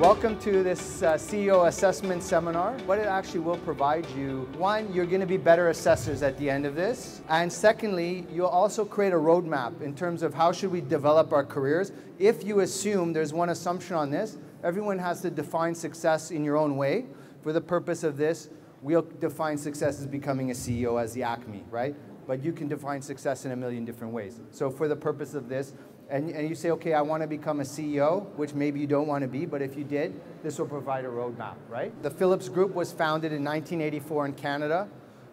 Welcome to this CEO assessment seminar. What it actually will provide you, one, you're going to be better assessors at the end of this. And secondly, you'll also create a roadmap in terms of how should we develop our careers. If you assume, there's one assumption on this, everyone has to define success in your own way. For the purpose of this, we'll define success as becoming a CEO as the acme, right? But you can define success in a million different ways. So for the purpose of this, and you say, okay, I want to become a CEO, which maybe you don't want to be, but if you did, this will provide a roadmap, right? The Phillips Group was founded in 1984 in Canada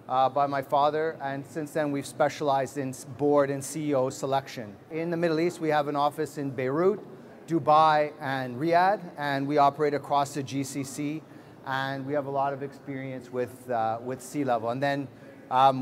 by my father, and since then we've specialized in board and CEO selection. In the Middle East, we have an office in Beirut, Dubai, and Riyadh, and we operate across the GCC, and we have a lot of experience with C-level. And then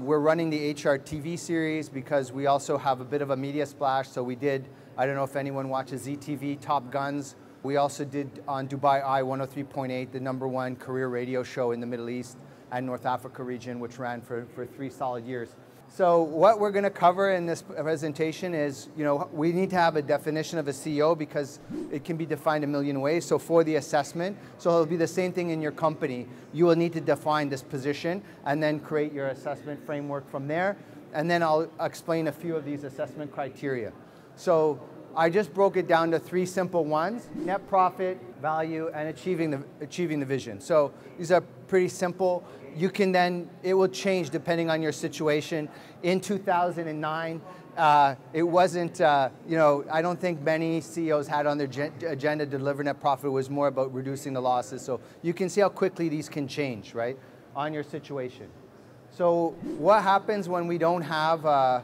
we're running the HR TV series because we also have a bit of a media splash. So we did, I don't know if anyone watches ZTV, Top Guns. We also did on Dubai Eye 103.8, the #1 career radio show in the Middle East and North Africa region, which ran for 3 solid years. So what we're going to cover in this presentation is, we need to have a definition of a CEO because it can be defined a million ways. So for the assessment, so it'll be the same thing in your company. You will need to define this position and then create your assessment framework from there. And then I'll explain a few of these assessment criteria. So I just broke it down to 3 simple ones: net profit, value, and achieving the vision. So these are pretty simple. You can then, it will change depending on your situation. In 2009, it wasn't, I don't think many CEOs had on their agenda to deliver net profit. It was more about reducing the losses. So you can see how quickly these can change, right, on your situation. So what happens when we don't have a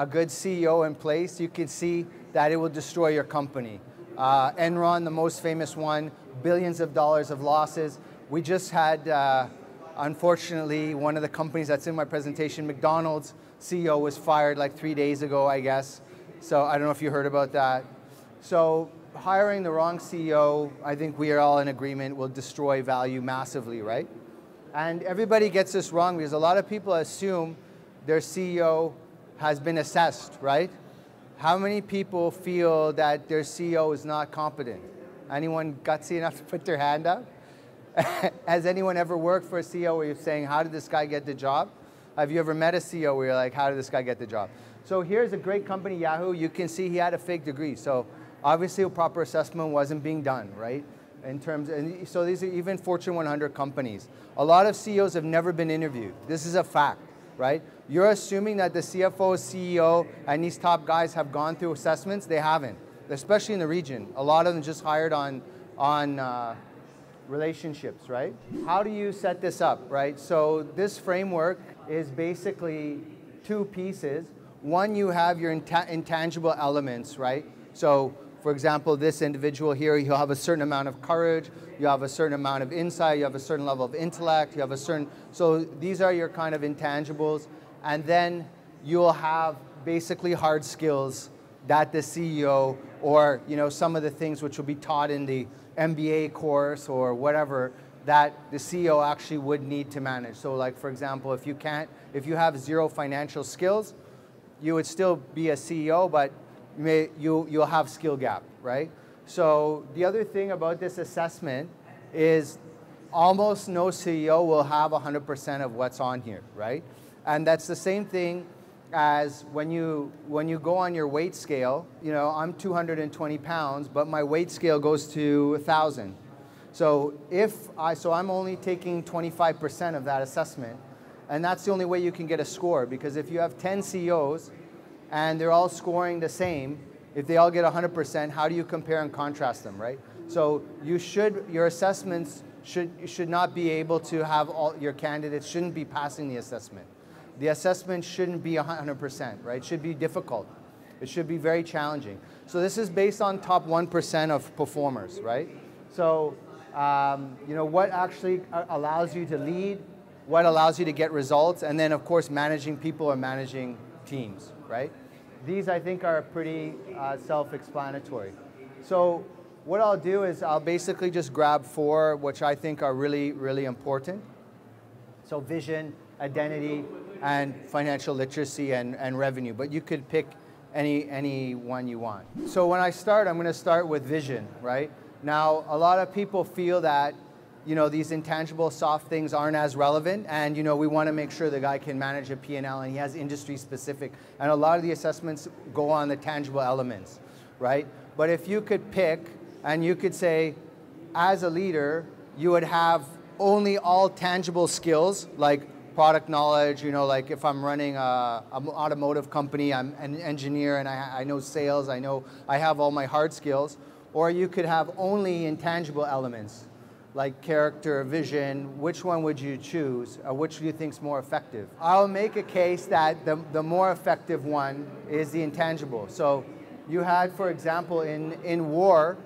good CEO in place? You can see that it will destroy your company. Enron, the most famous one, billions of dollars of losses. We just had, unfortunately, one of the companies that's in my presentation, McDonald's CEO was fired like 3 days ago, I guess. So I don't know if you heard about that. So hiring the wrong CEO, I think we are all in agreement, will destroy value massively, right? And everybody gets this wrong because a lot of people assume their CEO has been assessed, right? How many people feel that their CEO is not competent? Anyone gutsy enough to put their hand up? Has anyone ever worked for a CEO where you're saying, how did this guy get the job? Have you ever met a CEO where you're like, how did this guy get the job? So here's a great company, Yahoo. You can see he had a fake degree. So obviously a proper assessment wasn't being done, right? And so these are even Fortune 100 companies. A lot of CEOs have never been interviewed. This is a fact, right? You're assuming that the CFO, CEO, and these top guys have gone through assessments. They haven't, especially in the region. A lot of them just hired on relationships, right? How do you set this up, right? So this framework is basically 2 pieces. One, you have your intangible elements, right? So for example, this individual here, he'll have a certain amount of courage, you have a certain amount of insight, you have a certain level of intellect, you have a certain, so these are your kind of intangibles. And then you'll have basically hard skills that the CEO or some of the things which will be taught in the MBA course or whatever that the CEO actually would need to manage. So like, for example, if you have 0 financial skills, you would still be a CEO, but you'll have skill gap, right? So the other thing about this assessment is almost no CEO will have 100% of what's on here, right? And that's the same thing as when you go on your weight scale. I'm 220 pounds, but my weight scale goes to 1,000. So I'm only taking 25% of that assessment, and that's the only way you can get a score, because if you have 10 CEOs and they're all scoring the same, if they all get 100%, how do you compare and contrast them, right? So your assessments should not be able to have all your candidates shouldn't be passing the assessment. The assessment shouldn't be 100%, right? It should be difficult. It should be very challenging. So this is based on top 1% of performers, right? So, what actually allows you to lead, what allows you to get results, and then of course managing people or managing teams, right? These I think are pretty self-explanatory. So what I'll do is I'll basically just grab 4 which I think are really, really important. So vision, identity, and financial literacy and revenue, but you could pick any one you want. So when I start, I'm going to start with vision, right? Now, a lot of people feel that, you know, these intangible soft things aren't as relevant, and, you know, we want to make sure the guy can manage a P&L and he has industry specific. And a lot of the assessments go on the tangible elements, right? But if you could pick and you could say, as a leader, you would have only all tangible skills like product knowledge, you know, like if I'm running an automotive company, I'm an engineer and I know sales, I have all my hard skills. Or you could have only intangible elements, like character, vision. Which one would you choose? Or which do you think is more effective? I'll make a case that the more effective one is the intangible. So you had, for example, in war,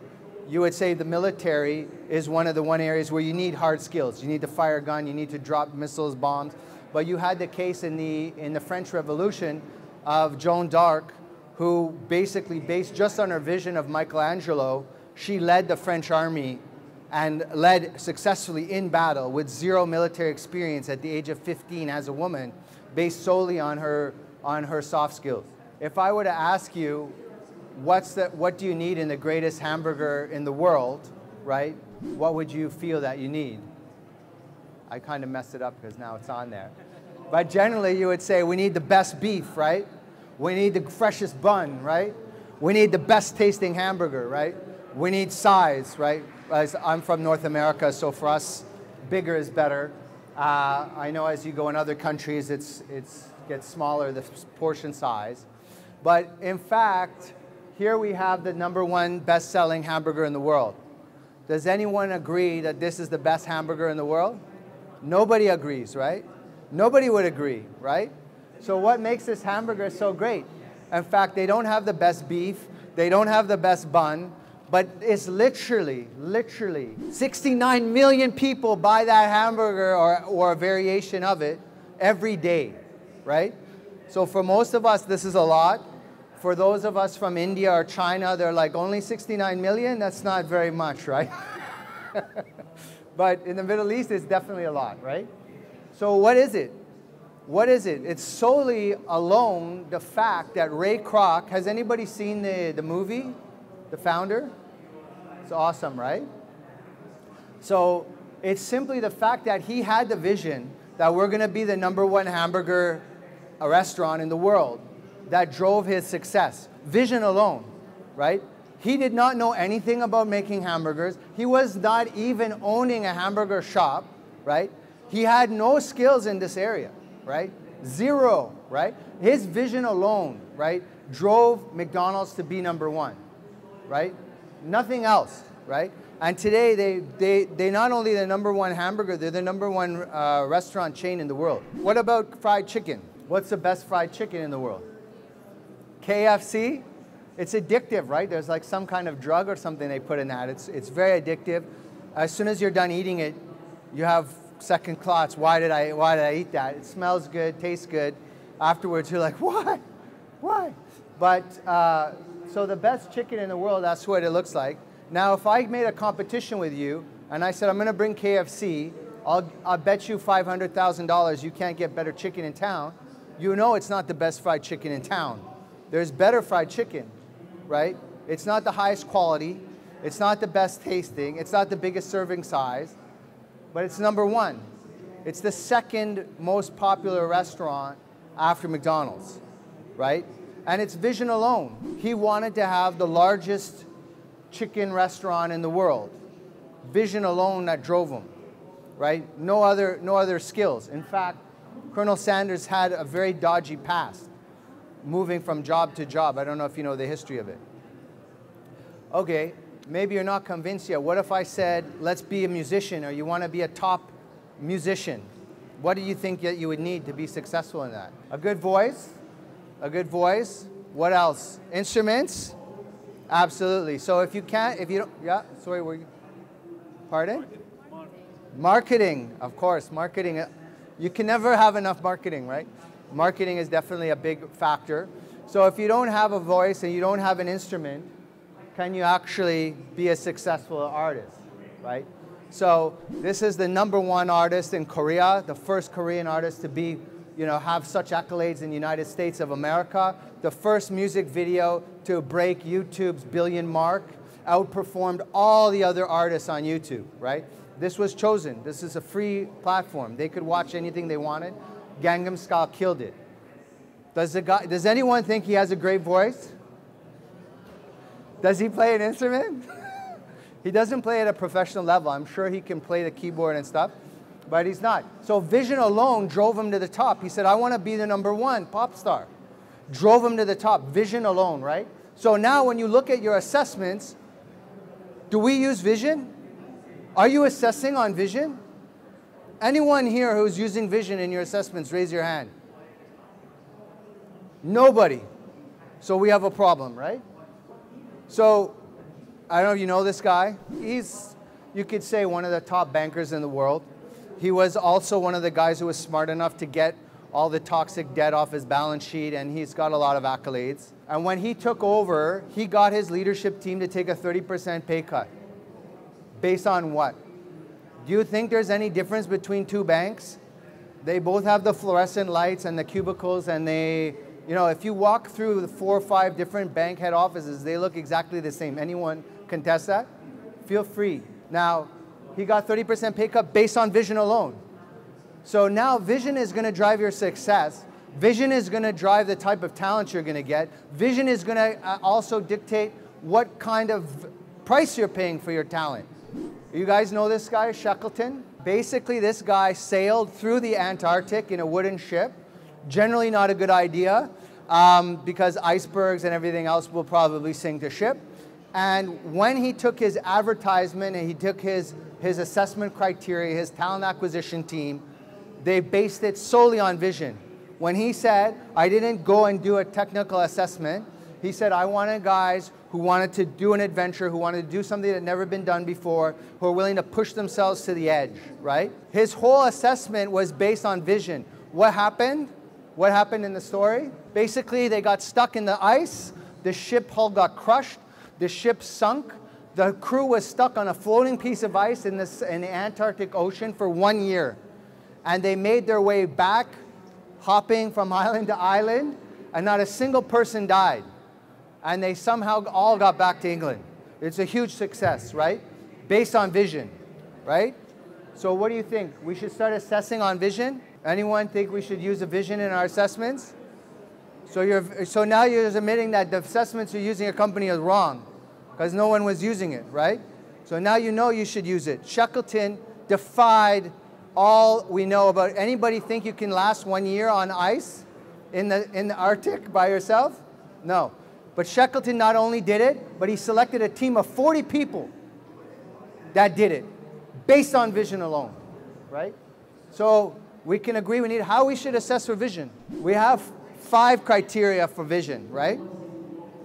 you would say the military is one of the areas where you need hard skills. You need to fire a gun, you need to drop missiles, bombs. But you had the case in the French Revolution of Joan d'Arc, who basically, based just on her vision of Michelangelo, she led the French army and led successfully in battle with zero military experience at the age of 15 as a woman, based solely on her soft skills. If I were to ask you, what do you need in the greatest hamburger in the world, right? What would you feel that you need? I kind of messed it up because now it's on there. But generally you would say we need the best beef, right? We need the freshest bun, right? We need the best tasting hamburger, right? We need size, right? As I'm from North America, so for us, bigger is better. I know as you go in other countries, it gets smaller, the portion size. But in fact, here we have the #1 best-selling hamburger in the world. Does anyone agree that this is the best hamburger in the world? Nobody agrees, right? Nobody would agree, right? So what makes this hamburger so great? In fact, they don't have the best beef, they don't have the best bun, but it's literally 69 million people buy that hamburger or a variation of it every day, right? So for most of us, this is a lot. For those of us from India or China, they're like, only 69 million? That's not very much, right? But in the Middle East, it's definitely a lot, right? So what is it? What is it? It's solely alone the fact that Ray Kroc, has anybody seen the movie, The Founder? It's awesome, right? So it's simply the fact that he had the vision that we're going to be the #1 hamburger restaurant in the world that drove his success. Vision alone, right? He did not know anything about making hamburgers. He was not even owning a hamburger shop, right? He had no skills in this area, right? Zero, right? His vision alone, right, drove McDonald's to be #1, right? Nothing else, right? And today they not only the #1 hamburger, they're the #1 restaurant chain in the world. What about fried chicken? What's the best fried chicken in the world? KFC? It's addictive, right? There's like some kind of drug or something they put in that. It's very addictive. As soon as you're done eating it, you have second thoughts. Why did I eat that? It smells good, tastes good. Afterwards, you're like, why? Why? But so the best chicken in the world, that's what it looks like. Now, if I made a competition with you and I said, I'm going to bring KFC, I'll bet you $500,000 you can't get better chicken in town. You know it's not the best fried chicken in town. There's better fried chicken, right? It's not the highest quality. It's not the best tasting. It's not the biggest serving size. But it's #1. It's the second most popular restaurant after McDonald's, right? And it's vision alone. He wanted to have the largest chicken restaurant in the world. Vision alone that drove him, right? No other skills. In fact, Colonel Sanders had a very dodgy past, moving from job to job. I don't know if you know the history of it. Okay, maybe you're not convinced yet. What if I said, let's be a musician, or you want to be a top musician? What do you think that you would need to be successful in that? A good voice? A good voice. What else? Instruments? Absolutely. So if you don't, yeah, sorry, pardon? Marketing, of course, marketing. You can never have enough marketing, right? Marketing is definitely a big factor. So if you don't have a voice and you don't have an instrument, can you actually be a successful artist, right? So this is the #1 artist in Korea, the first Korean artist to be, have such accolades in the United States of America, the first music video to break YouTube's billion mark, outperformed all the other artists on YouTube, right? This was chosen. This is a free platform. They could watch anything they wanted. Gangnam Style killed it. Does anyone think he has a great voice? Does he play an instrument? He doesn't play at a professional level. I'm sure he can play the keyboard and stuff, but he's not. So vision alone drove him to the top. He said, I want to be the #1 pop star. Drove him to the top, vision alone, right? So now when you look at your assessments, do we use vision? Are you assessing on vision? Anyone here who's using vision in your assessments, raise your hand. Nobody. So we have a problem, right? So I don't know if you know this guy. He's, you could say, one of the top bankers in the world. He was also one of the guys who was smart enough to get all the toxic debt off his balance sheet, and he's got a lot of accolades. And when he took over, he got his leadership team to take a 30% pay cut. Based on what? Do you think there's any difference between two banks? They both have the fluorescent lights and the cubicles, and they, you know, if you walk through the 4 or 5 different bank head offices, they look exactly the same. Anyone contest that? Feel free. Now, he got 30% pay cut based on vision alone. So now vision is going to drive your success. Vision is going to drive the type of talent you're going to get. Vision is going to also dictate what kind of price you're paying for your talent. You guys know this guy, Shackleton? Basically, this guy sailed through the Antarctic in a wooden ship. Generally not a good idea because icebergs and everything else will probably sink the ship. And when he took his advertisement and he took his assessment criteria, his talent acquisition team, they based it solely on vision. When he said, I didn't go and do a technical assessment, he said, I wanted guys who wanted to do an adventure, who wanted to do something that had never been done before, who are willing to push themselves to the edge, right? His whole assessment was based on vision. What happened? What happened in the story? Basically, they got stuck in the ice. The ship hull got crushed. The ship sunk. The crew was stuck on a floating piece of ice in the Antarctic Ocean for 1 year. And they made their way back, hopping from island to island, and not a single person died. And they somehow all got back to England. It's a huge success, right? Based on vision, right? So what do you think? We should start assessing on vision? Anyone think we should use a vision in our assessments? So now you're admitting that the assessments you're using at your company are wrong because no one was using it, right? So now you know you should use it. Shackleton defied all we know about. Anybody think you can last 1 year on ice in the Arctic by yourself? No. But Shackleton not only did it, but he selected a team of 40 people that did it based on vision alone, right? So we can agree we need how we should assess for vision. We have 5 criteria for vision, right?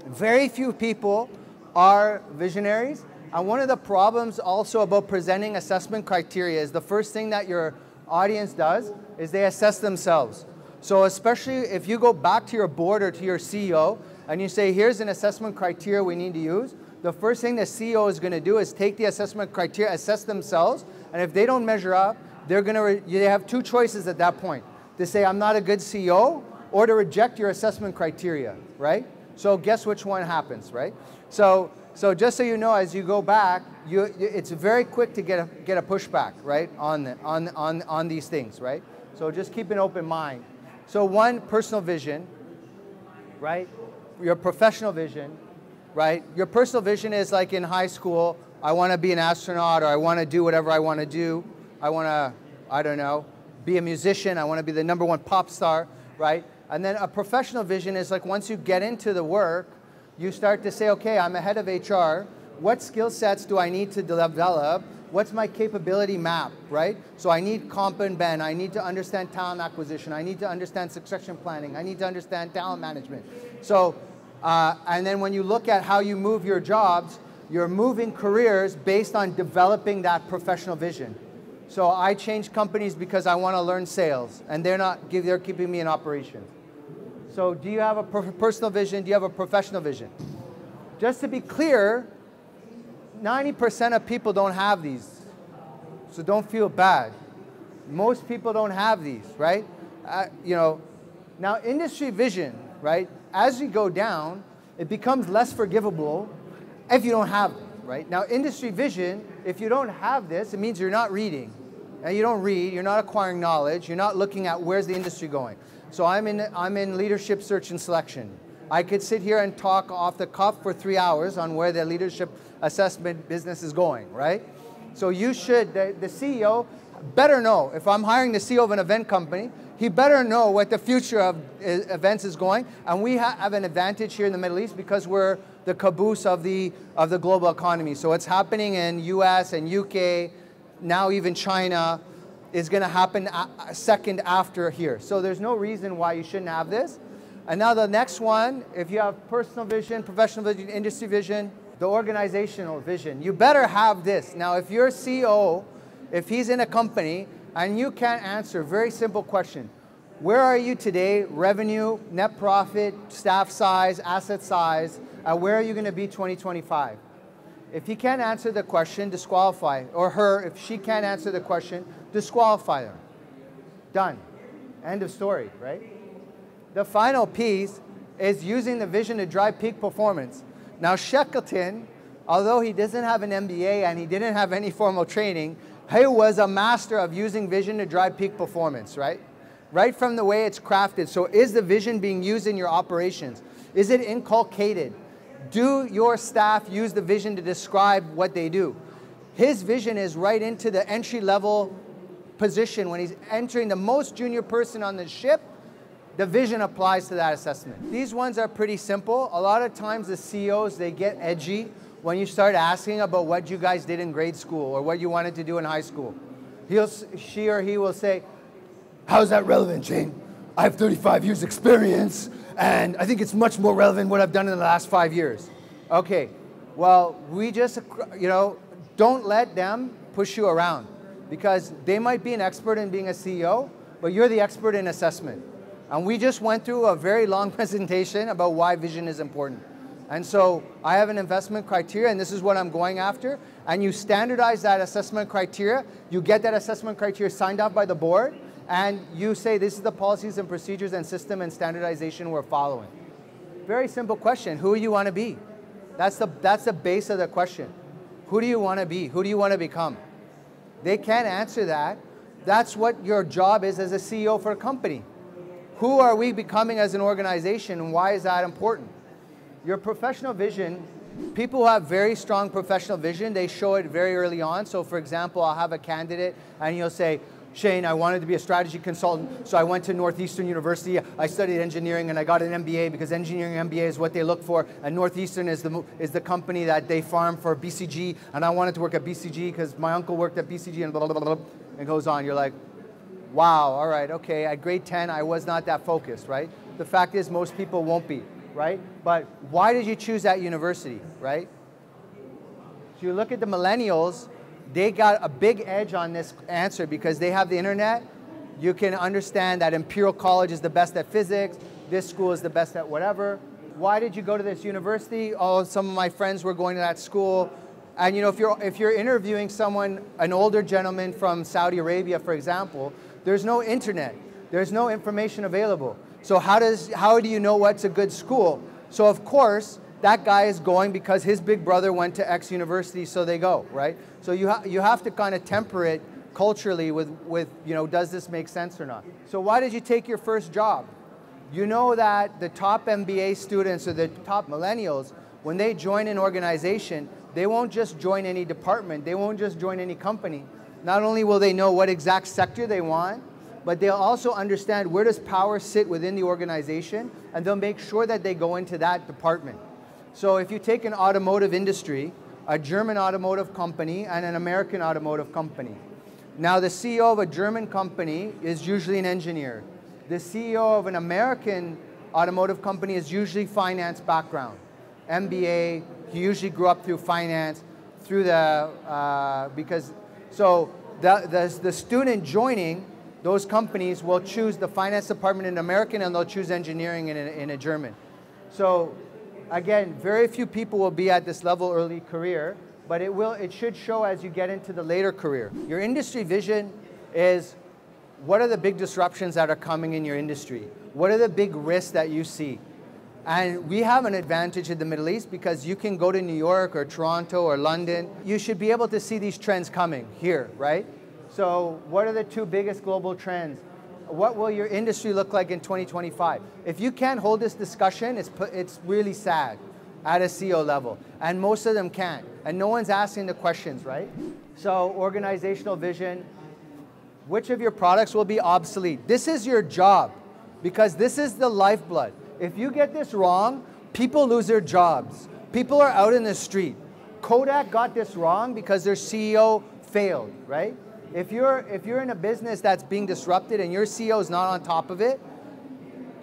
Very few people are visionaries. And one of the problems also about presenting assessment criteria is the first thing that your audience does is they assess themselves. So especially if you go back to your board or to your CEO and you say, here's an assessment criteria we need to use, the first thing the CEO is going to do is take the assessment criteria, assess themselves, and if they don't measure up, they have 2 choices at that point. To say, I'm not a good CEO, or to reject your assessment criteria, right? So guess which one happens, right? So just so you know, as you go back, it's very quick to get a pushback, right, on these things, right? So just keep an open mind. So 1, personal vision, right? Your professional vision, right? Your personal vision is like in high school, I want to be an astronaut, or I want to do whatever I want to do. I want to, I don't know, be a musician. I want to be the #1 pop star, right? And then a professional vision is like once you get into the work, you start to say, okay, I'm a head of HR. What skill sets do I need to develop? What's my capability map, right? So I need comp and ben. I need to understand talent acquisition. I need to understand succession planning. I need to understand talent management. So, and then when you look at how you move your jobs, you're moving careers based on developing that professional vision. So I change companies because I want to learn sales, and they're keeping me in operations. So do you have a personal vision? Do you have a professional vision? Just to be clear, 90% of people don't have these. So don't feel bad. Most people don't have these, right? You know, now industry vision, right? As you go down, it becomes less forgivable if you don't have them. right? Now, industry vision, if you don't have this, it means you're not reading. And you don't read, you're not acquiring knowledge, you're not looking at where's the industry going. So I'm in leadership search and selection. I could sit here and talk off the cuff for 3 hours on where the leadership assessment business is going, right? So you should, the CEO better know, if I'm hiring the CEO of an event company, he better know what the future of events is going. And we have an advantage here in the Middle East because we're the caboose of the global economy. So what's happening in US and UK, now even China, is going to happen a second after here. So there's no reason why you shouldn't have this. And now the next one, if you have personal vision, professional vision, industry vision, the organizational vision, you better have this. Now, if you're a CEO, if he's in a company and you can't answer a very simple question, where are you today, revenue, net profit, staff size, asset size, and where are you going to be 2025? If he can't answer the question, disqualify, or her, if she can't answer the question, disqualify them. Done. End of story, right? The final piece is using the vision to drive peak performance. Now, Shackleton, although he doesn't have an MBA and he didn't have any formal training, he was a master of using vision to drive peak performance, right? Right from the way it's crafted. So is the vision being used in your operations? Is it inculcated? Do your staff use the vision to describe what they do? His vision is right into the entry-level position. When he's entering the most junior person on the ship, the vision applies to that assessment. These ones are pretty simple. A lot of times the CEOs, they get edgy when you start asking about what you guys did in grade school or what you wanted to do in high school. She or he will say, how's that relevant, Jane? I have 35 years experience and I think it's much more relevant what I've done in the last 5 years. Okay, well, we just, don't let them push you around because they might be an expert in being a CEO, but you're the expert in assessment. And we just went through a very long presentation about why vision is important. And so I have an investment criteria, and this is what I'm going after. And you standardize that assessment criteria. You get that assessment criteria signed off by the board, and you say this is the policies and procedures and system and standardization we're following. Very simple question. Who do you want to be? That's the base of the question. Who do you want to be? Who do you want to become? They can't answer that. That's what your job is as a CEO for a company. Who are we becoming as an organization, and why is that important? Your professional vision, people who have very strong professional vision, they show it very early on. So for example, I'll have a candidate and you'll say, Shane, I wanted to be a strategy consultant, so I went to Northeastern University, I studied engineering and I got an MBA because engineering MBA is what they look for, and Northeastern is the company that they farm for BCG, and I wanted to work at BCG because my uncle worked at BCG and blah, blah, blah, blah, and it goes on. You're like, wow, all right, okay, at grade 10, I was not that focused, right? The fact is most people won't be, right? But why did you choose that university, right? So you look at the millennials, they got a big edge on this answer because they have the internet. You can understand that Imperial College is the best at physics, this school is the best at whatever. Why did you go to this university? Oh, some of my friends were going to that school. And if you're interviewing someone, an older gentleman from Saudi Arabia, for example, there's no internet. There's no information available. So how do you know what's a good school? So of course, that guy is going because his big brother went to X university, so they go, right? So you have to kind of temper it culturally with does this make sense or not? So why did you take your first job? You know that the top MBA students or the top millennials, when they join an organization, they won't just join any department, they won't just join any company. Not only will they know what exact sector they want, but they'll also understand where does power sit within the organization, and they'll make sure that they go into that department. So if you take an automotive industry, a German automotive company and an American automotive company. Now the CEO of a German company is usually an engineer. The CEO of an American automotive company is usually finance background. MBA, he usually grew up through finance, through the student joining those companies will choose the finance department in American and they'll choose engineering in a German. So again, very few people will be at this level early career, but it should show as you get into the later career. Your industry vision is what are the big disruptions that are coming in your industry? What are the big risks that you see? And we have an advantage in the Middle East because you can go to New York or Toronto or London. You should be able to see these trends coming here, right? So what are the two biggest global trends? What will your industry look like in 2025? If you can't hold this discussion, it's really sad at a CEO level. And most of them can't. And no one's asking the questions, right? So organizational vision, which of your products will be obsolete? This is your job because this is the lifeblood. If you get this wrong, people lose their jobs. People are out in the street. Kodak got this wrong because their CEO failed, right? If you're in a business that's being disrupted and your CEO is not on top of it,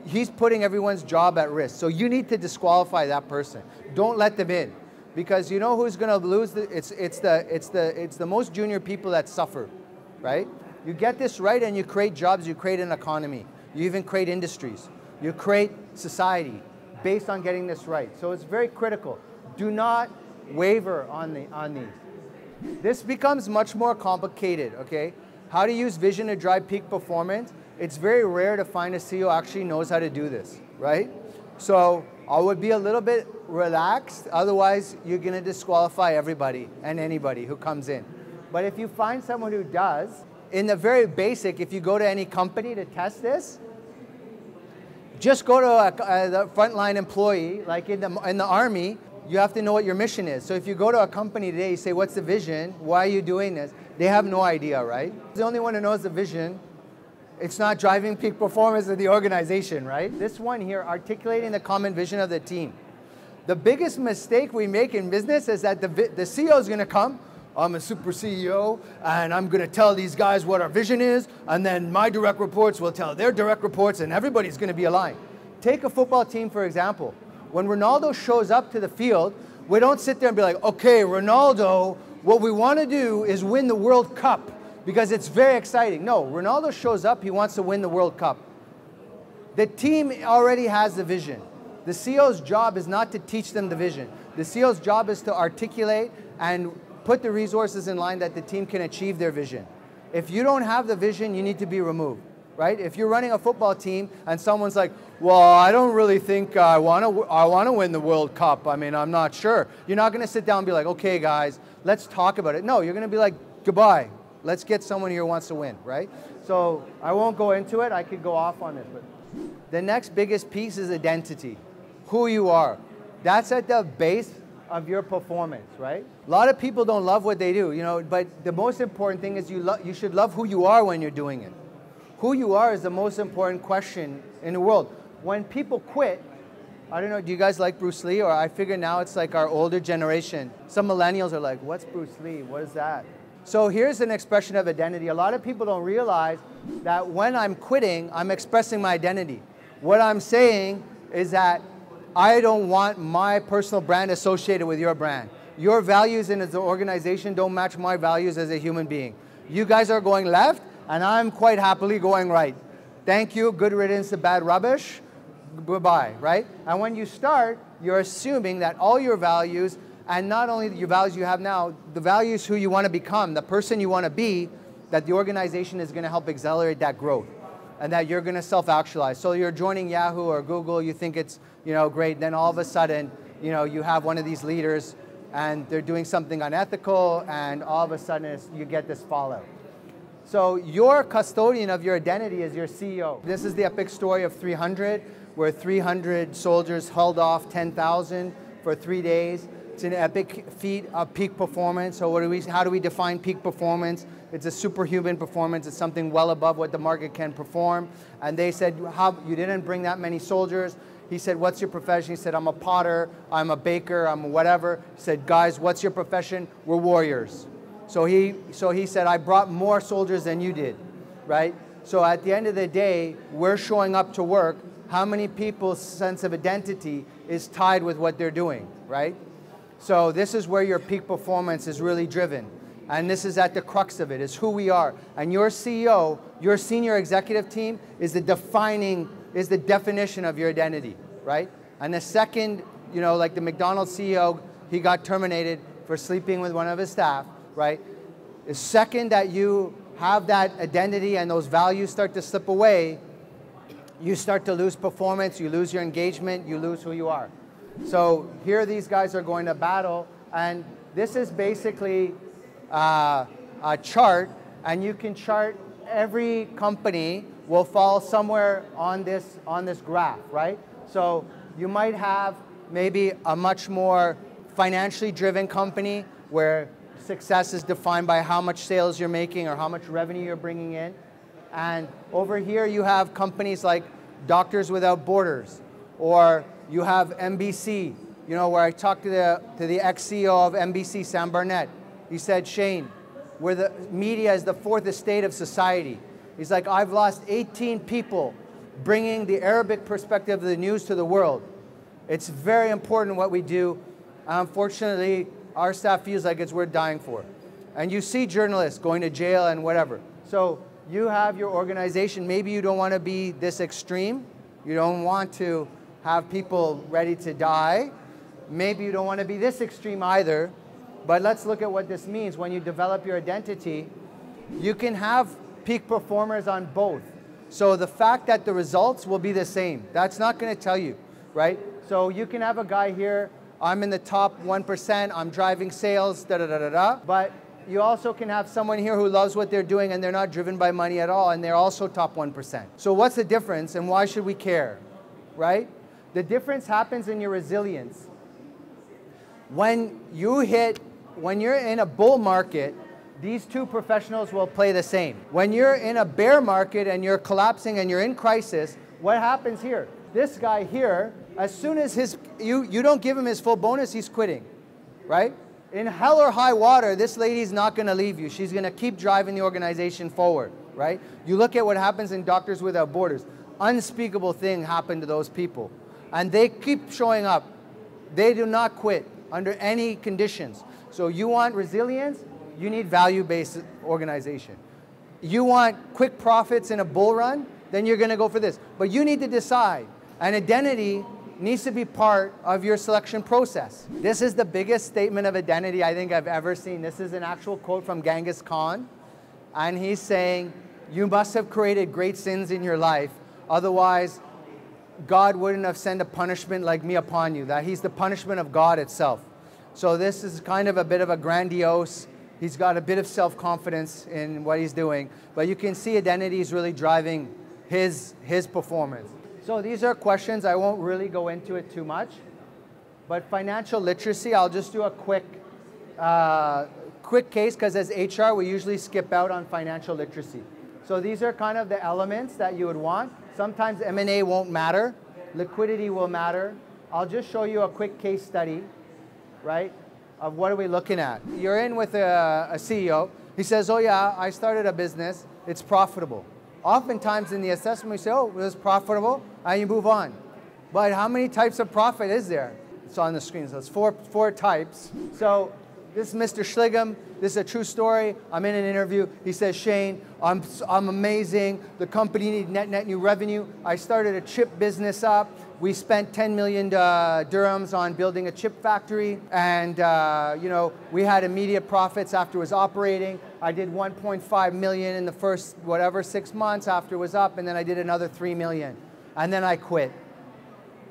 he's putting everyone's job at risk. So you need to disqualify that person. Don't let them in, because you know who's going to lose? It's the most junior people that suffer, right? You get this right and you create jobs, you create an economy, you even create industries, you create society based on getting this right. So it's very critical. Do not waver on these. This becomes much more complicated, okay? How to use vision to drive peak performance. It's very rare to find a CEO actually knows how to do this, right? So I would be a little bit relaxed, otherwise you're gonna disqualify everybody and anybody who comes in. But if you find someone who does, in the very basic, if you go to any company to test this, just go to the frontline employee, like in the Army, you have to know what your mission is. So if you go to a company today, you say, what's the vision? Why are you doing this? They have no idea, right? The only one who knows the vision, it's not driving peak performance of the organization, right? This one here, articulating the common vision of the team. The biggest mistake we make in business is that the CEO is gonna come, I'm a super CEO, and I'm gonna tell these guys what our vision is, and then my direct reports will tell their direct reports, and everybody's gonna be aligned. Take a football team, for example. When Ronaldo shows up to the field, we don't sit there and be like, okay, Ronaldo, what we want to do is win the World Cup because it's very exciting. No, Ronaldo shows up, he wants to win the World Cup. The team already has the vision. The CEO's job is not to teach them the vision. The CEO's job is to articulate and put the resources in line that the team can achieve their vision. If you don't have the vision, you need to be removed. Right? If you're running a football team and someone's like, well, I don't really think I want to win the World Cup. I mean, I'm not sure. You're not going to sit down and be like, okay, guys, let's talk about it. No, you're going to be like, goodbye. Let's get someone here who wants to win, right? So I won't go into it. I could go off on this. But the next biggest piece is identity, who you are. That's at the base of your performance, right? A lot of people don't love what they do, you know, but the most important thing is you should love who you are when you're doing it. Who you are is the most important question in the world. When people quit, I don't know, do you guys like Bruce Lee? Or I figure now it's like our older generation. Some millennials are like, what's Bruce Lee? What is that? So here's an expression of identity. A lot of people don't realize that when I'm quitting, I'm expressing my identity. What I'm saying is that I don't want my personal brand associated with your brand. Your values as an organization don't match my values as a human being. You guys are going left, and I'm quite happily going right. Thank you, good riddance to bad rubbish, goodbye, right? And when you start, you're assuming that all your values, and not only your values you have now, the values who you want to become, the person you want to be, that the organization is going to help accelerate that growth, and that you're going to self-actualize. So you're joining Yahoo or Google, you think it's, you know, great, then all of a sudden, you know, you have one of these leaders, and they're doing something unethical, and all of a sudden you get this fallout. So your custodian of your identity is your CEO. This is the epic story of 300, where 300 soldiers held off 10,000 for 3 days. It's an epic feat of peak performance. So how do we define peak performance? It's a superhuman performance. It's something well above what the market can perform. And they said, you didn't bring that many soldiers. He said, what's your profession? He said, I'm a potter, I'm a baker, I'm whatever. He said, guys, what's your profession? We're warriors. So he said, I brought more soldiers than you did, right? So at the end of the day, we're showing up to work. How many people's sense of identity is tied with what they're doing, right? So this is where your peak performance is really driven. And this is at the crux of it, is who we are. And your CEO, your senior executive team, is the definition of your identity, right? And the second, you know, like the McDonald's CEO, he got terminated for sleeping with one of his staff, right? The second that you have that identity and those values start to slip away, you start to lose performance, you lose your engagement, you lose who you are. So here these guys are going to battle, and this is basically a chart, and you can chart every company will fall somewhere on this graph, right? So you might have maybe a much more financially driven company where success is defined by how much sales you're making or how much revenue you're bringing in. And over here you have companies like Doctors Without Borders, or you have NBC, you know, where I talked to the ex-CEO of NBC, Sam Barnett. He said, Shane, where the media is the fourth estate of society. He's like, I've lost 18 people bringing the Arabic perspective of the news to the world. It's very important what we do. Unfortunately, our staff feels like it's worth dying for. And you see journalists going to jail and whatever. So you have your organization. Maybe you don't want to be this extreme. You don't want to have people ready to die. Maybe you don't want to be this extreme either. But let's look at what this means. When you develop your identity, you can have peak performers on both. So the fact that the results will be the same, that's not going to tell you, right? So you can have a guy here, I'm in the top 1%, I'm driving sales, da-da-da-da-da. But you also can have someone here who loves what they're doing and they're not driven by money at all, and they're also top 1%. So what's the difference, and why should we care, right? The difference happens in your resilience. When you're in a bull market, these two professionals will play the same. When you're in a bear market and you're collapsing and you're in crisis, what happens here? This guy here, as soon as you don't give him his full bonus, he's quitting, right? In hell or high water, this lady's not going to leave you. She's going to keep driving the organization forward, right? You look at what happens in Doctors Without Borders. Unspeakable thing happened to those people. And they keep showing up. They do not quit under any conditions. So you want resilience? You need value-based organization. You want quick profits in a bull run? Then you're going to go for this. But you need to decide. And identity needs to be part of your selection process. This is the biggest statement of identity I think I've ever seen. This is an actual quote from Genghis Khan. And he's saying, you must have created great sins in your life. Otherwise, God wouldn't have sent a punishment like me upon you. That he's the punishment of God itself. So this is kind of a bit of a grandiose. He's got a bit of self-confidence in what he's doing. But you can see identity is really driving his performance. So these are questions. I won't really go into it too much. But financial literacy, I'll just do a quick case, because as HR, we usually skip out on financial literacy. So these are kind of the elements that you would want. Sometimes M&A won't matter. Liquidity will matter. I'll just show you a quick case study, right, of what are we looking at. You're in with a CEO. He says, oh yeah, I started a business. It's profitable. Oftentimes in the assessment, we say, oh, it was profitable, and you move on. But how many types of profit is there? It's on the screen, so it's four types. So this is Mr. Schligem. This is a true story. I'm in an interview. He says, Shane, I'm amazing. The company needs net new revenue. I started a chip business up. We spent 10 million dirhams on building a chip factory, and you know, we had immediate profits after it was operating. I did 1.5 million in the first 6 months after it was up, and then I did another 3 million, and then I quit.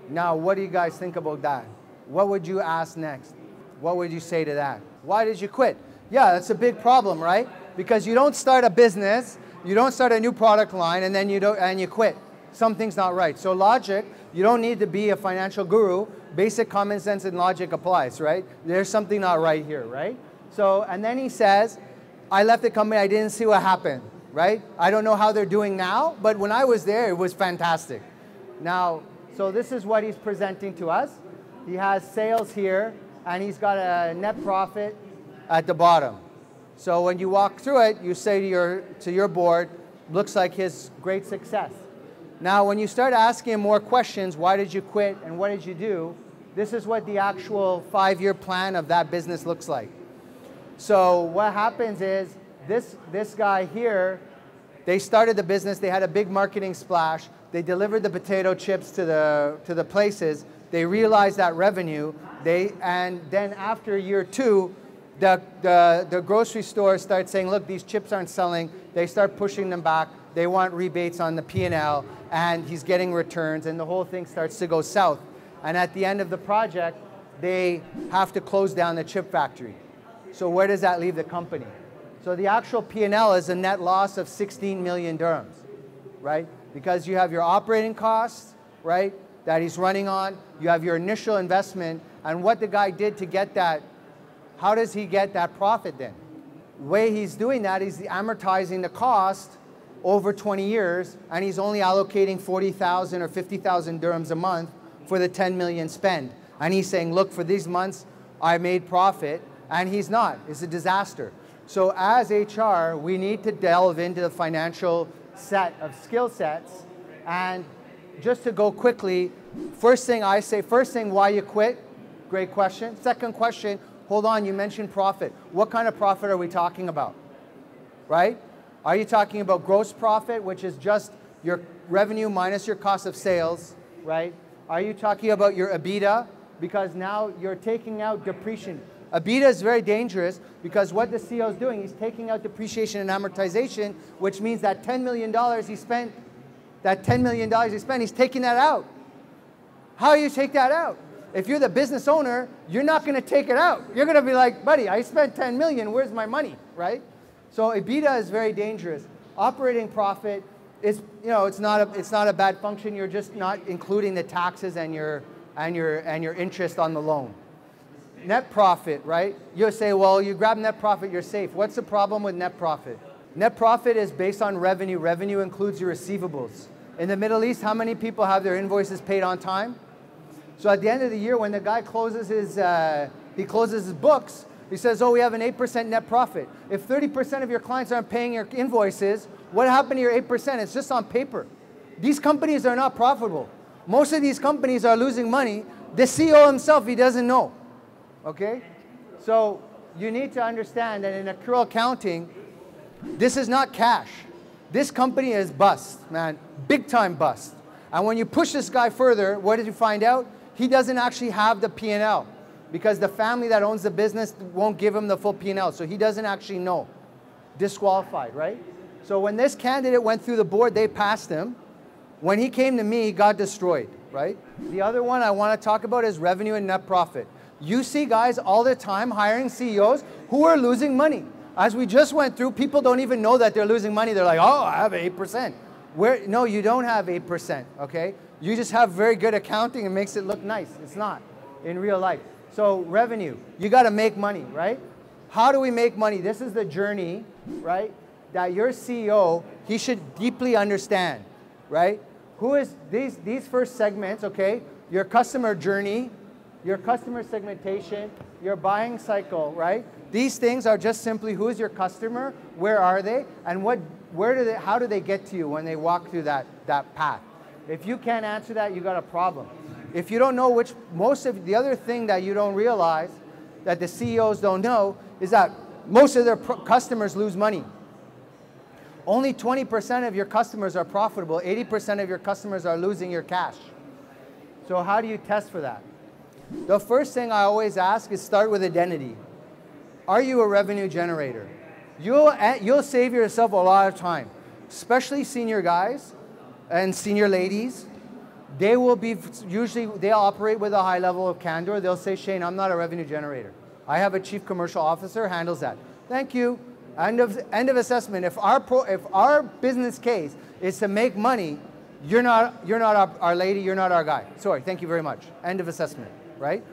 Now, what do you guys think about that? What would you ask next? What would you say to that? Why did you quit? Yeah, that's a big problem, right? Because you don't start a business, you don't start a new product line, and then you quit. Something's not right. So logic, you don't need to be a financial guru. Basic common sense and logic applies, right? There's something not right here, right? So, and then he says, I left the company, I didn't see what happened, right? I don't know how they're doing now, but when I was there, it was fantastic. Now, so this is what he's presenting to us. He has sales here, and he's got a net profit at the bottom. So when you walk through it, you say to your board, looks like his great success. Now, when you start asking him more questions, why did you quit and what did you do? This is what the actual 5-year plan of that business looks like. So what happens is this guy here, they started the business, they had a big marketing splash, they delivered the potato chips to the places, they realized that revenue, and then after year 2, the grocery store starts saying, look, these chips aren't selling. They start pushing them back. they want rebates on the P&L, and he's getting returns, and the whole thing starts to go south. And at the end of the project, they have to close down the chip factory. So where does that leave the company? So the actual P&L is a net loss of 16 million dirhams, right? Because you have your operating costs, right, that he's running on, you have your initial investment, and what the guy did to get that, how does he get that profit then? The way he's doing that is amortizing the cost over 20 years, and he's only allocating 40,000 or 50,000 dirhams a month for the 10 million spend. And he's saying, look, for these months, I made profit, and he's not. It's a disaster. So as HR, we need to delve into the financial set of skill sets. And just to go quickly, first thing, why you quit? Great question. Second question, hold on, you mentioned profit. What kind of profit are we talking about, right? Are you talking about gross profit, which is just your revenue minus your cost of sales, right? Are you talking about your EBITDA? Because now you're taking out depreciation. EBITDA is very dangerous because what the CEO is doing, he's taking out depreciation and amortization, which means that $10 million he spent, he's taking that out. How do you take that out? If you're the business owner, you're not going to take it out. You're going to be like, buddy, I spent 10 million, where's my money, right? So EBITDA is very dangerous. Operating profit is, it's not a bad function. You're just not including the taxes and your interest on the loan. Net profit, right? You'll say, well, you grab net profit, you're safe. What's the problem with net profit? Net profit is based on revenue. Revenue includes your receivables. In the Middle East, how many people have their invoices paid on time? So at the end of the year, when the guy closes his books, he says, oh, we have an 8% net profit. If 30% of your clients aren't paying your invoices, what happened to your 8%? It's just on paper. These companies are not profitable. Most of these companies are losing money. The CEO himself, he doesn't know. Okay? So you need to understand that in accrual accounting, this is not cash. This company is bust, man. Big time bust. And when you push this guy further, what did you find out? He doesn't actually have the P&L because the family that owns the business won't give him the full P&L. So he doesn't actually know. Disqualified, right? So when this candidate went through the board, they passed him. When he came to me, he got destroyed, right? The other one I want to talk about is revenue and net profit. You see guys all the time hiring CEOs who are losing money. As we just went through, people don't even know that they're losing money. They're like, oh, I have 8%. No, you don't have 8%, okay? You just have very good accounting and makes it look nice. It's not in real life. So revenue, you got to make money, right? How do we make money? This is the journey, right, that your CEO, he should deeply understand, right? Who is these first segments, okay? Your customer journey, your customer segmentation, your buying cycle, right? These things are just simply who is your customer, where are they, and how do they get to you when they walk through that path? If you can't answer that, you got a problem. If you don't know the other thing that you don't realize, that the CEOs don't know, is that most of their customers lose money. Only 20% of your customers are profitable. 80% of your customers are losing your cash. So how do you test for that? The first thing I always ask is start with identity. Are you a revenue generator? You'll save yourself a lot of time, especially senior guys and senior ladies. They will be, usually they'll operate with a high level of candor. They'll say, Shane, I'm not a revenue generator. I have a chief commercial officer, handles that. Thank you. End of assessment. If our business case is to make money, you're not our lady, you're not our guy. Sorry, thank you very much. End of assessment, right?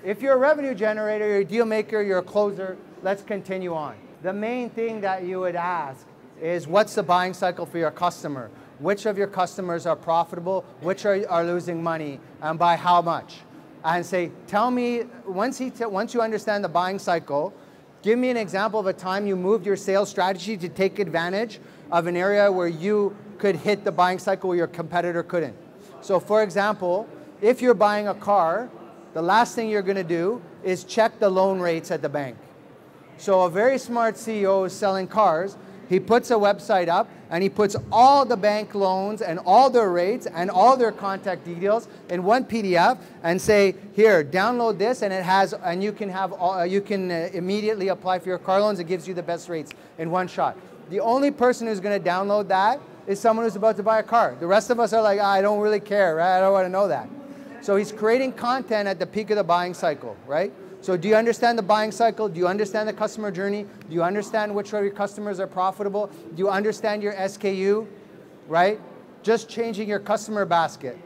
If you're a revenue generator, you're a deal maker, you're a closer, let's continue on. The main thing that you would ask is what's the buying cycle for your customer? Which of your customers are profitable? Which are losing money? And by how much? And say, tell me, once you understand the buying cycle, give me an example of a time you moved your sales strategy to take advantage of an area where you could hit the buying cycle where your competitor couldn't. So for example, if you're buying a car, the last thing you're going to do is check the loan rates at the bank. So a very smart CEO is selling cars. He puts a website up and he puts all the bank loans and all their rates and all their contact details in one PDF and say, here, download this, and you can immediately apply for your car loans. It gives you the best rates in one shot. The only person who's going to download that is someone who's about to buy a car. The rest of us are like, I don't really care, right? I don't want to know that. So he's creating content at the peak of the buying cycle, right? So do you understand the buying cycle? Do you understand the customer journey? Do you understand which of your customers are profitable? Do you understand your SKU, right? Just changing your customer basket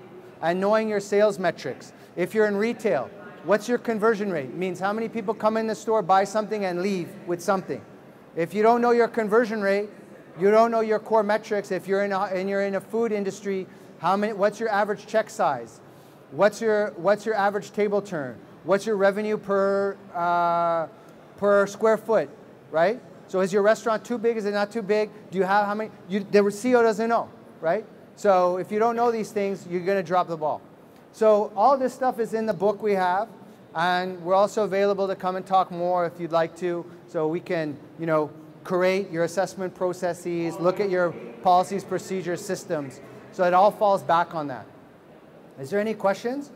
and knowing your sales metrics. If you're in retail, what's your conversion rate? It means how many people come in the store, buy something, and leave with something. If you don't know your conversion rate, you don't know your core metrics. If you're in a food industry, what's your average check size? What's your average table turn? What's your revenue per square foot, right? So is your restaurant too big? Is it not too big? Do you have how many? The CEO doesn't know, right? So if you don't know these things, you're going to drop the ball. So all this stuff is in the book we have, and we're also available to come and talk more if you'd like to, so we can, create your assessment processes, look at your policies, procedures, systems, so it all falls back on that. Is there any questions?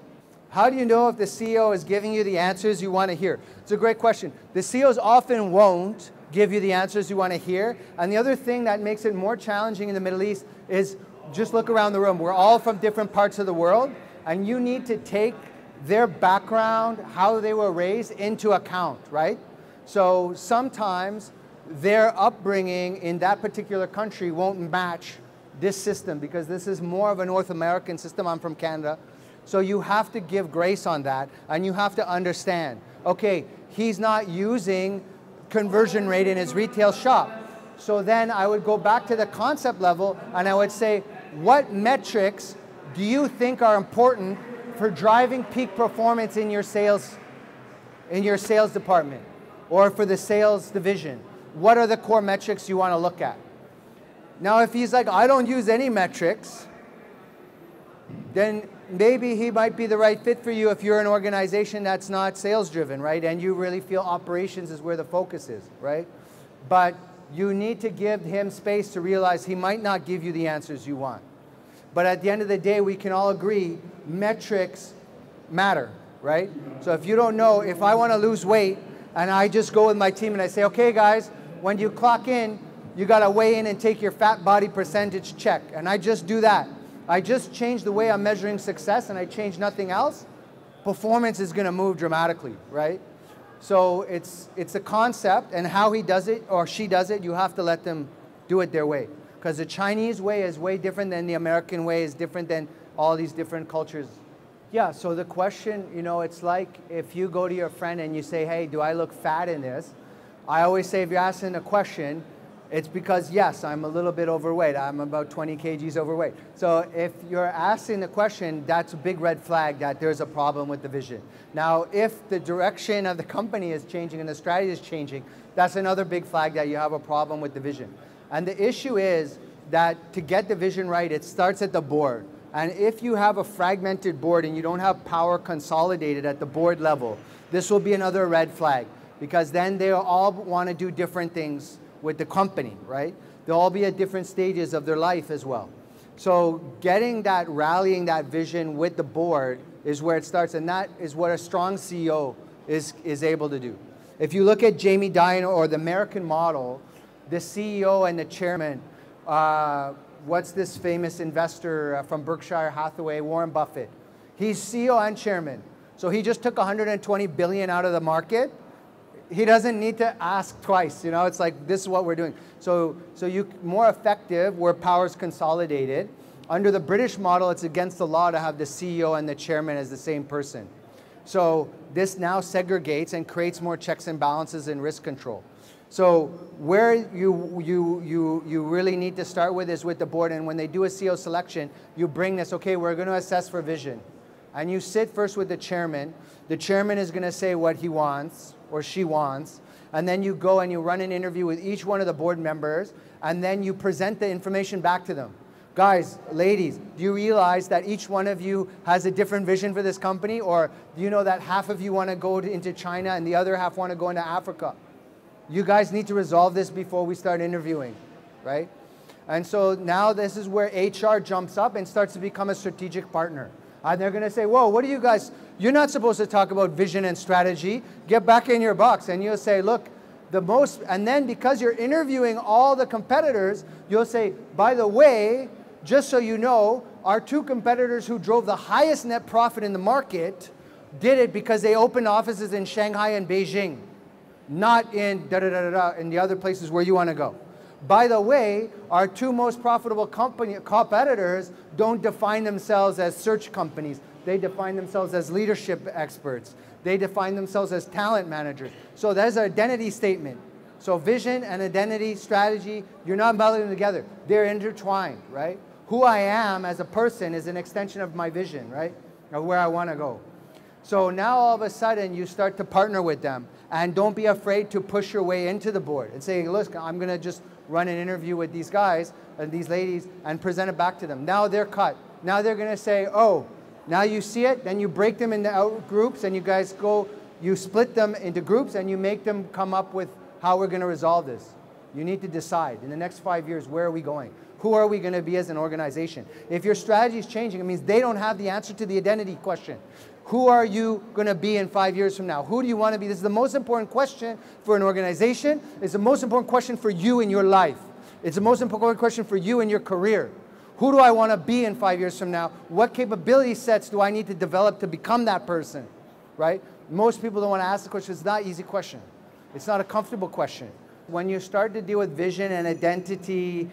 How do you know if the CEO is giving you the answers you want to hear? It's a great question. The CEOs often won't give you the answers you want to hear. And the other thing that makes it more challenging in the Middle East is just look around the room. We're all from different parts of the world, and you need to take their background, how they were raised, into account, right? So sometimes their upbringing in that particular country won't match this system, because this is more of a North American system. I'm from Canada. So you have to give grace on that, and you have to understand, okay, he's not using conversion rate in his retail shop. So then I would go back to the concept level, and I would say, what metrics do you think are important for driving peak performance in your sales department or for the sales division? What are the core metrics you want to look at? Now, if he's like, I don't use any metrics, then maybe he might be the right fit for you if you're an organization that's not sales driven, right? And you really feel operations is where the focus is, right? But you need to give him space to realize he might not give you the answers you want. But at the end of the day, we can all agree metrics matter, right? So if you don't know, if I want to lose weight and I just go with my team and I say, okay guys, when you clock in, you got to weigh in and take your fat body percentage check. And I just do that. I just change the way I'm measuring success and I change nothing else. Performance is going to move dramatically, right? So it's a concept, and how he does it or she does it, you have to let them do it their way. Because the Chinese way is way different than the American way, is different than all these different cultures. Yeah, so the question, it's like if you go to your friend and you say, hey, do I look fat in this? I always say if you're asking a question, it's because, yes, I'm a little bit overweight. I'm about 20 kgs overweight. So if you're asking the question, that's a big red flag that there's a problem with the vision. Now, if the direction of the company is changing and the strategy is changing, that's another big flag that you have a problem with the vision. And the issue is that to get the vision right, it starts at the board. And if you have a fragmented board and you don't have power consolidated at the board level, this will be another red flag, because then they all want to do different things with the company, right? They'll all be at different stages of their life as well. So getting that, rallying that vision with the board is where it starts, and that is what a strong CEO is able to do. If you look at Jamie Dimon or the American model, the CEO and the chairman, what's this famous investor from Berkshire Hathaway, Warren Buffett? He's CEO and chairman. So he just took $120 billion out of the market. He doesn't need to ask twice, it's like, this is what we're doing. So you more effective where power's consolidated. Under the British model, it's against the law to have the CEO and the chairman as the same person. So this now segregates and creates more checks and balances and risk control. So where you really need to start with is with the board, and when they do a CEO selection, you bring this, okay, we're going to assess for vision. And you sit first with the chairman. The chairman is going to say what he wants or she wants, and then you go and you run an interview with each one of the board members, and then you present the information back to them. Guys, ladies, do you realize that each one of you has a different vision for this company? Or do you know that half of you want to go into China and the other half want to go into Africa? You guys need to resolve this before we start interviewing, right? And so now this is where HR jumps up and starts to become a strategic partner. And they're going to say, whoa, what do you guys, you're not supposed to talk about vision and strategy. Get back in your box. And you'll say, look, And then because you're interviewing all the competitors, you'll say, by the way, just so you know, our two competitors who drove the highest net profit in the market did it because they opened offices in Shanghai and Beijing, not in in the other places where you want to go. By the way, our two most profitable competitors don't define themselves as search companies. They define themselves as leadership experts. They define themselves as talent managers. So there's an identity statement. So vision and identity, strategy, you're not melding them together. They're intertwined, right? Who I am as a person is an extension of my vision, right? Of where I want to go. So now all of a sudden you start to partner with them, and don't be afraid to push your way into the board and say, look, I'm going to just run an interview with these guys and these ladies and present it back to them. Now they're cut. Now they're going to say, oh, now you see it, then you break them into out groups and you guys go, you split them into groups and you make them come up with how we're going to resolve this. You need to decide in the next 5 years, where are we going? Who are we going to be as an organization? If your strategy is changing, it means they don't have the answer to the identity question. Who are you going to be in 5 years from now? Who do you want to be? This is the most important question for an organization. It's the most important question for you in your life. It's the most important question for you in your career. Who do I want to be in 5 years from now? What capability sets do I need to develop to become that person? Right? Most people don't want to ask the question. It's not an easy question. It's not a comfortable question. When you start to deal with vision and identity,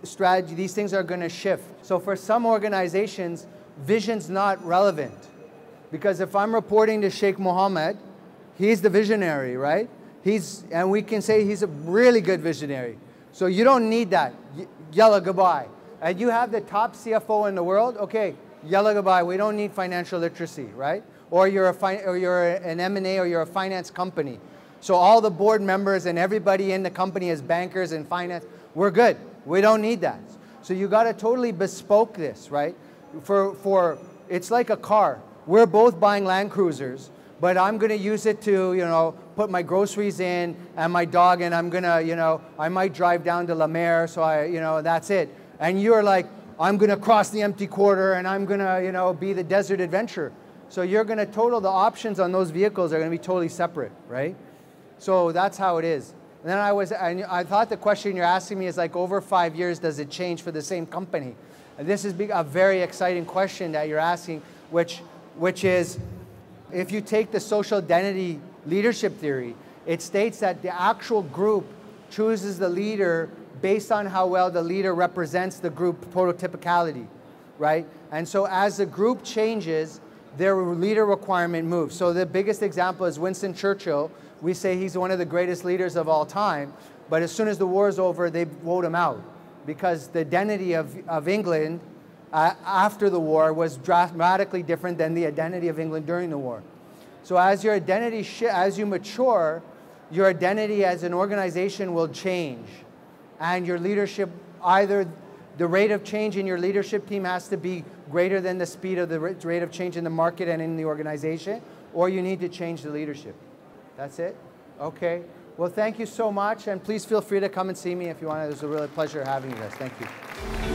strategy, these things are going to shift. So for some organizations, vision's not relevant. Because if I'm reporting to Sheikh Mohammed, he's the visionary, right? And we can say he's a really good visionary. So you don't need that. Yalla, goodbye. And you have the top CFO in the world, okay, yalla, goodbye. We don't need financial literacy, right? Or you're an M&A or you're a finance company. So all the board members and everybody in the company is bankers and finance. We're good. We don't need that. So you got to totally bespoke this, right? It's like a car. We're both buying Land Cruisers, but I'm going to use it to, put my groceries in and my dog, and I'm going to, I might drive down to La Mer, so that's it. And you're like, I'm going to cross the empty quarter and I'm going to, be the desert adventurer. So you're going to the options on those vehicles are going to be totally separate, right? So that's how it is. And then I thought the question you're asking me is like, over 5 years, does it change for the same company? And this is a very exciting question that you're asking, which is, if you take the social identity leadership theory, it states that the actual group chooses the leader based on how well the leader represents the group prototypicality, right? And so as the group changes, their leader requirement moves. So the biggest example is Winston Churchill. We say he's one of the greatest leaders of all time, but as soon as the war is over, they vote him out because the identity of England after the war was dramatically different than the identity of England during the war. So as your identity, as you mature, your identity as an organization will change. And your leadership, either the rate of change in your leadership team has to be greater than the speed of the rate of change in the market and in the organization, or you need to change the leadership. That's it? Okay. Well, thank you so much, and please feel free to come and see me if you want. It was a real pleasure having you guys. Thank you.